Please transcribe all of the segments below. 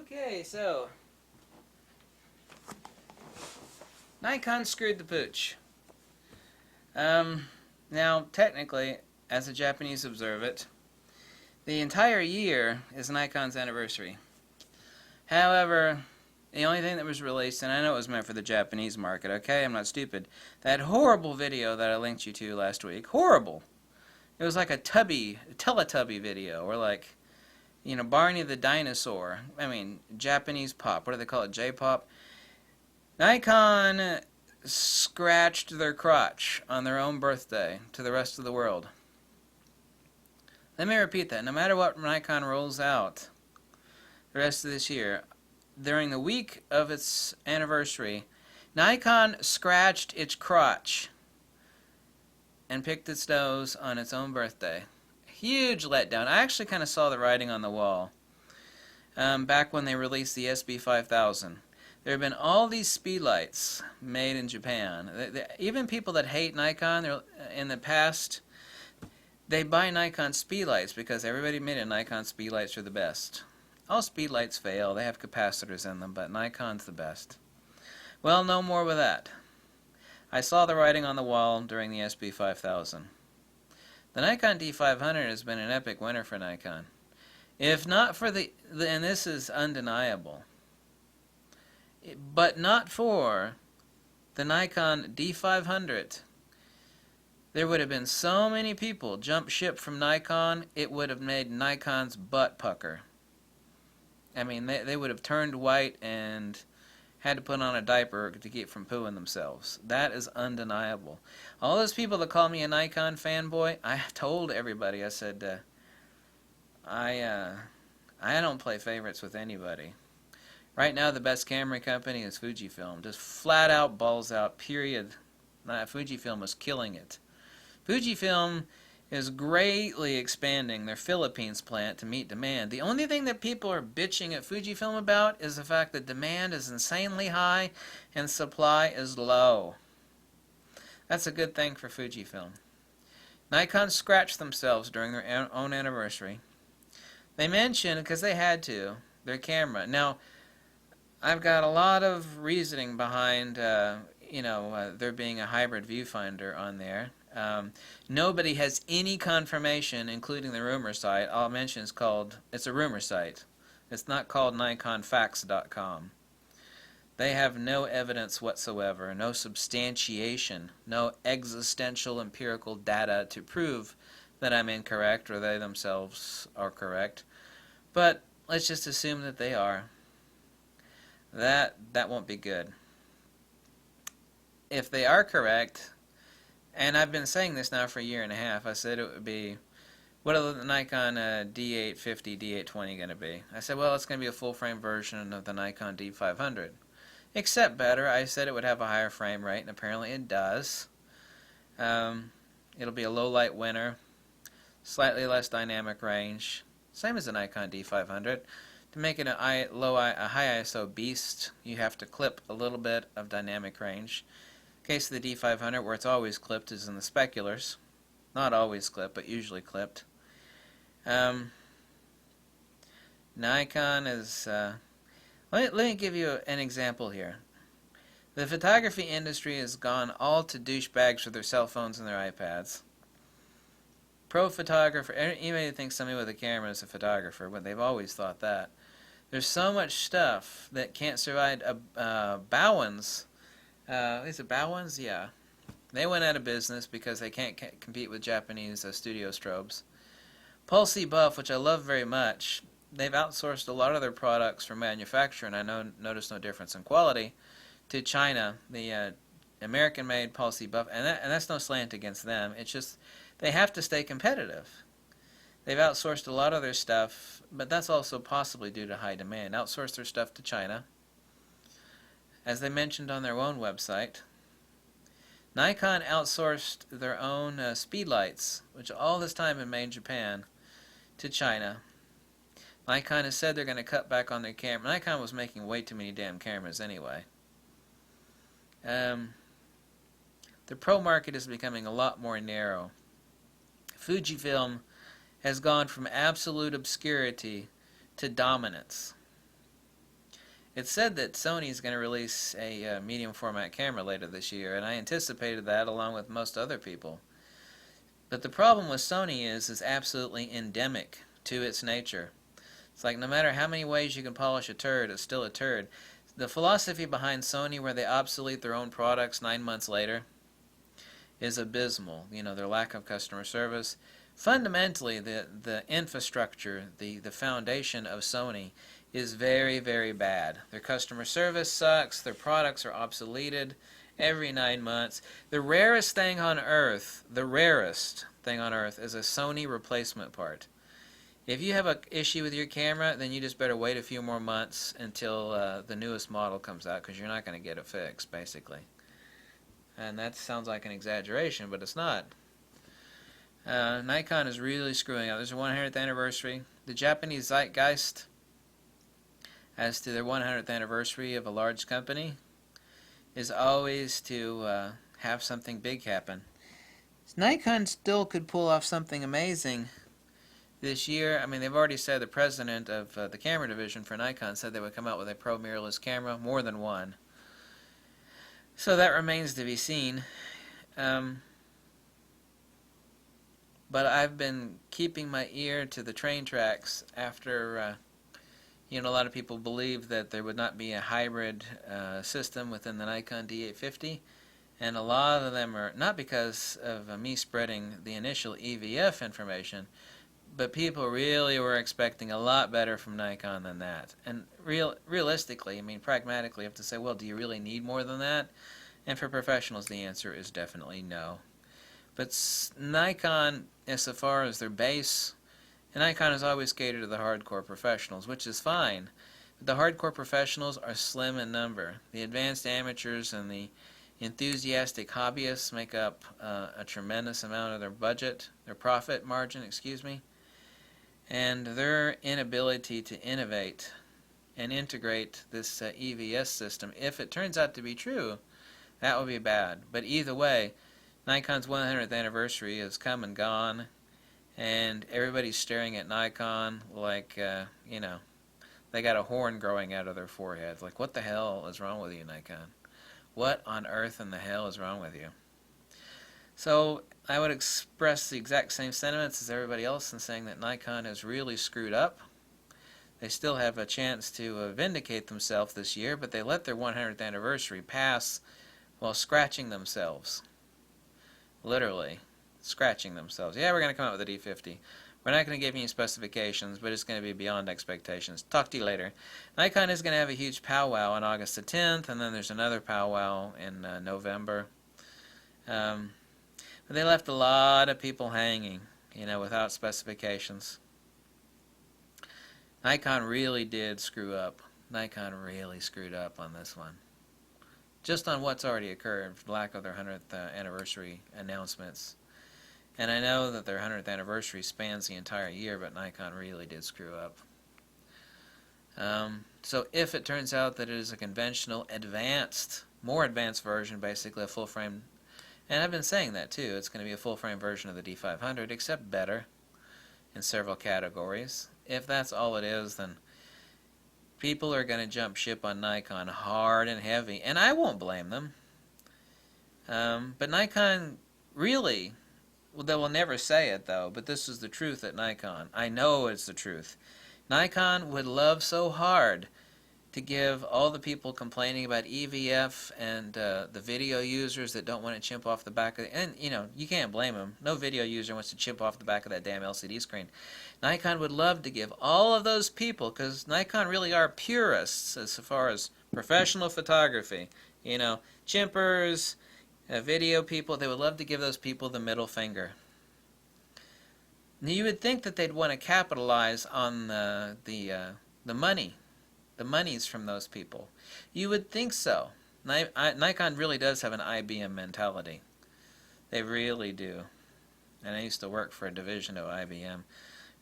Okay, so Nikon screwed the pooch. Now, technically, as the Japanese observe it, the entire year is Nikon's anniversary. However, the only thing that was released, and I know it was meant for the Japanese market, okay? I'm not stupid. That horrible video that I linked you to last week, horrible. It was like a Teletubby video, or like, Barney the dinosaur. I mean, Japanese pop. What do they call it? J-pop? Nikon scratched their crotch on their own birthday to the rest of the world. Let me repeat that. No matter what Nikon rolls out the rest of this year, during the week of its anniversary, Nikon scratched its crotch and picked its nose on its own birthday. Huge letdown. I actually kind of saw the writing on the wall back when they released the SB5000. There have been all these speedlights made in Japan. Even people that hate Nikon, in the past, they buy Nikon speedlights because everybody admitted Nikon speedlights are the best. All speedlights fail. They have capacitors in them, but Nikon's the best. Well, no more with that. I saw the writing on the wall during the SB5000. The Nikon D500 has been an epic winner for Nikon. If not for and this is undeniable, but not for the Nikon D500, there would have been so many people jump ship from Nikon, it would have made Nikon's butt pucker. I mean, they would have turned white and had to put on a diaper to keep from pooing themselves. That is undeniable. All those people that call me a Nikon fanboy, I told everybody, I said, I don't play favorites with anybody. Right now, the best camera company is Fujifilm. Just flat out, balls out, period. Fujifilm is killing it. Fujifilm is greatly expanding their Philippines plant to meet demand. The only thing that people are bitching at Fujifilm about is the fact that demand is insanely high and supply is low. That's a good thing for Fujifilm. Nikon scratched themselves during their own anniversary. They mentioned, because they had to, their camera. Now, I've got a lot of reasoning behind, there being a hybrid viewfinder on there. Nobody has any confirmation, including the rumor site. I'll mention it's a rumor site. It's not called NikonFacts.com. They have no evidence whatsoever, no substantiation, no existential empirical data to prove that I'm incorrect or they themselves are correct. But let's just assume that they are. That won't be good. If they are correct, and I've been saying this now for a year and a half, I said it would be, what are the Nikon D850, D820 going to be? I said, well, it's going to be a full-frame version of the Nikon D500. Except better, I said it would have a higher frame rate, and apparently it does. It'll be a low-light winner, slightly less dynamic range, same as the Nikon D500. To make it a high ISO beast, you have to clip a little bit of dynamic range. In case of the D500, where it's always clipped, is in the speculars. Not always clipped, but usually clipped. Nikon is... let me give you an example here. The photography industry has gone all to douchebags with their cell phones and their iPads. Pro photographer, anybody thinks somebody with a camera is a photographer, but they've always thought that. There's so much stuff that can't survive. Bowens, is it Bowens? Yeah. They went out of business because they can't compete with Japanese studio strobes. Pulsey Buff, which I love very much, they've outsourced a lot of their products for manufacture, and I noticed no difference in quality, to China. The American-made Pulsey Buff, and that's no slant against them. It's just they have to stay competitive. They've outsourced a lot of their stuff, but that's also possibly due to high demand. Outsourced their stuff to China. As they mentioned on their own website, Nikon outsourced their own speedlights, which all this time have been made in Japan, to China. Nikon has said they're going to cut back on their camera. Nikon was making way too many damn cameras anyway. The pro market is becoming a lot more narrow. Fujifilm has gone from absolute obscurity to dominance. It's said that Sony is going to release a medium format camera later this year, and I anticipated that along with most other people. But the problem with Sony is absolutely endemic to its nature. It's like no matter how many ways you can polish a turd, it's still a turd. The philosophy behind Sony, where they obsolete their own products 9 months later, is abysmal. You know, their lack of customer service. Fundamentally, the infrastructure, the foundation of Sony is very, very bad. Their customer service sucks. Their products are obsoleted every 9 months. The rarest thing on earth is a Sony replacement part. If you have an issue with your camera, then you just better wait a few more months until the newest model comes out, because you're not going to get it fixed, basically. And that sounds like an exaggeration, but it's not. Nikon is really screwing up. There's a 100th anniversary. The Japanese zeitgeist as to their 100th anniversary of a large company is always to have something big happen. Nikon still could pull off something amazing this year. I mean, they've already said, the president of the camera division for Nikon said they would come out with a pro mirrorless camera, more than one. So that remains to be seen. But I've been keeping my ear to the train tracks after, a lot of people believe that there would not be a hybrid system within the Nikon D850. And a lot of them are, not because of me spreading the initial EVF information, but people really were expecting a lot better from Nikon than that. And realistically, I mean, pragmatically, you have to say, well, do you really need more than that? And for professionals, the answer is definitely no. But Nikon, as far as their base, Nikon has always catered to the hardcore professionals, which is fine. But the hardcore professionals are slim in number. The advanced amateurs and the enthusiastic hobbyists make up a tremendous amount of their budget, their profit margin, and their inability to innovate and integrate this EVS system, if it turns out to be true, that would be bad. But either way, Nikon's 100th anniversary has come and gone, and everybody's staring at Nikon like, they got a horn growing out of their foreheads. Like, what the hell is wrong with you, Nikon? What on earth in the hell is wrong with you? So I would express the exact same sentiments as everybody else in saying that Nikon has really screwed up. They still have a chance to vindicate themselves this year, but they let their 100th anniversary pass while scratching themselves. Literally, scratching themselves. Yeah, we're going to come out with a D50. We're not going to give you any specifications, but it's going to be beyond expectations. Talk to you later. Nikon is going to have a huge powwow on August the 10th, and then there's another powwow in November. But they left a lot of people hanging, without specifications. Nikon really did screw up. Nikon really screwed up on this one. Just on what's already occurred, for lack of their 100th anniversary announcements. And I know that their 100th anniversary spans the entire year, but Nikon really did screw up. So if it turns out that it is a conventional, more advanced version, basically a full-frame, and I've been saying that too, it's going to be a full-frame version of the D500, except better in several categories. If that's all it is, then people are going to jump ship on Nikon hard and heavy, and I won't blame them. But Nikon really, well, they will never say it though, but this is the truth at Nikon. I know it's the truth. Nikon would love so hard to give all the people complaining about EVF and the video users that don't want to chimp off the back of and you can't blame them. No video user wants to chimp off the back of that damn LCD screen. Nikon would love to give all of those people, because Nikon really are purists as far as professional photography, chimpers, video people, they would love to give those people the middle finger. Now, you would think that they'd want to capitalize on the money. The monies from those people. You would think so. Nikon really does have an IBM mentality. They really do. And I used to work for a division of IBM.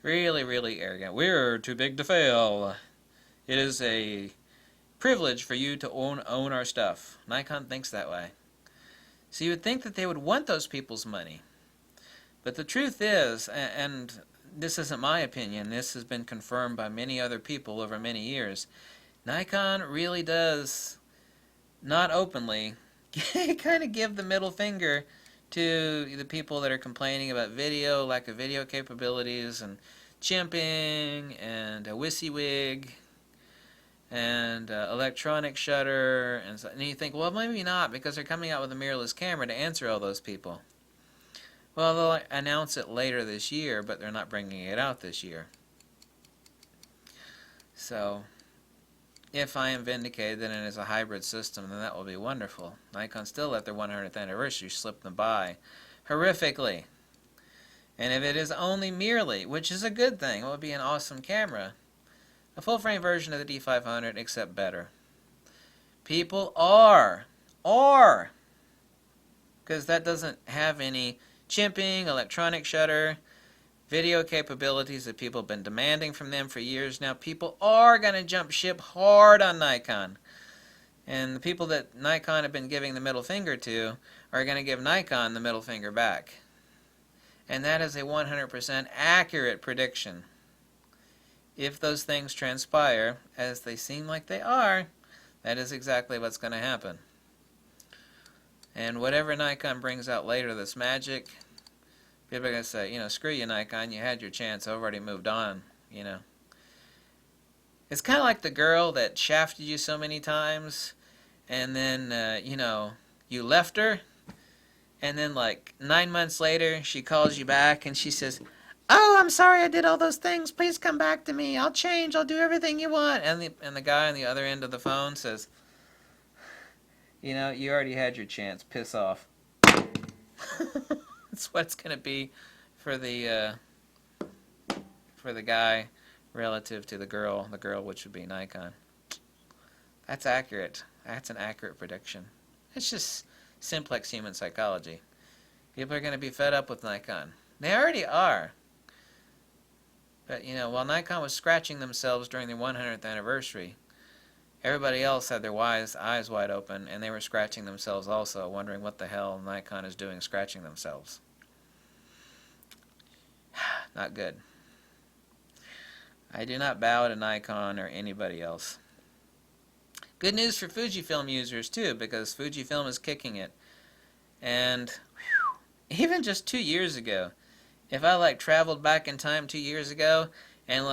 Really, really arrogant. We're too big to fail. It is a privilege for you to own our stuff. Nikon thinks that way. So you would think that they would want those people's money. But the truth is, and this isn't my opinion, this has been confirmed by many other people over many years, Nikon really does, not openly, kind of give the middle finger to the people that are complaining about video, lack of video capabilities, and chimping, and a WYSIWYG, and electronic shutter, and you think, well, maybe not, because they're coming out with a mirrorless camera to answer all those people. Well, they'll announce it later this year, but they're not bringing it out this year. So, if I am vindicated that it is a hybrid system, then that will be wonderful. Nikon still let their 100th anniversary slip them by horrifically. And if it is only merely, which is a good thing, it would be an awesome camera, a full-frame version of the D500, except better. People are, because that doesn't have any chimping, electronic shutter, video capabilities that people have been demanding from them for years now. People are going to jump ship hard on Nikon. And the people that Nikon have been giving the middle finger to are going to give Nikon the middle finger back. And that is a 100% accurate prediction. If those things transpire, as they seem like they are, that is exactly what's going to happen. And whatever Nikon brings out later that's magic, people are going to say, screw you, Nikon, you had your chance, I've already moved on, It's kind of like the girl that shafted you so many times, and then, you left her, and then like 9 months later, she calls you back, and she says, oh, I'm sorry I did all those things, please come back to me, I'll change, I'll do everything you want. And the guy on the other end of the phone says, you already had your chance, piss off. That's what it's going to be for the guy relative to the girl which would be Nikon. That's accurate. That's an accurate prediction. It's just simplex human psychology. People are going to be fed up with Nikon. They already are. But, while Nikon was scratching themselves during their 100th anniversary, everybody else had their eyes wide open, and they were scratching themselves also, wondering what the hell Nikon is doing scratching themselves. Not good. I do not bow to Nikon or anybody else. Good news for Fujifilm users, too, because Fujifilm is kicking it. And even just 2 years ago, if I traveled back in time 2 years ago and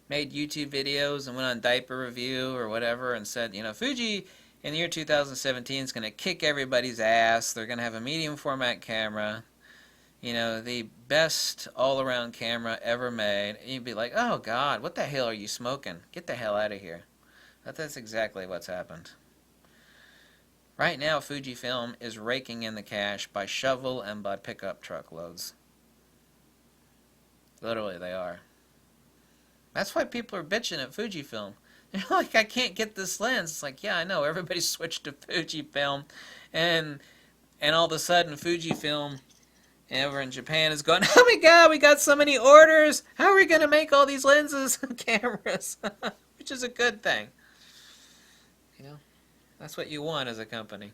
made YouTube videos and went on diaper review or whatever and said, Fuji in the year 2017 is going to kick everybody's ass. They're going to have a medium format camera, the best all-around camera ever made. And you'd be like, oh God, what the hell are you smoking? Get the hell out of here. But that's exactly what's happened. Right now, Fujifilm is raking in the cash by shovel and by pickup truck loads. Literally, they are. That's why people are bitching at Fujifilm. They're like, I can't get this lens. It's like, yeah, I know. Everybody switched to Fujifilm. And all of a sudden, Fujifilm over in Japan is going, oh my God, we got so many orders. How are we going to make all these lenses and cameras? Which is a good thing. That's what you want as a company.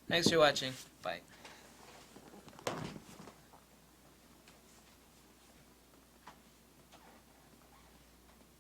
Thanks for watching. Bye.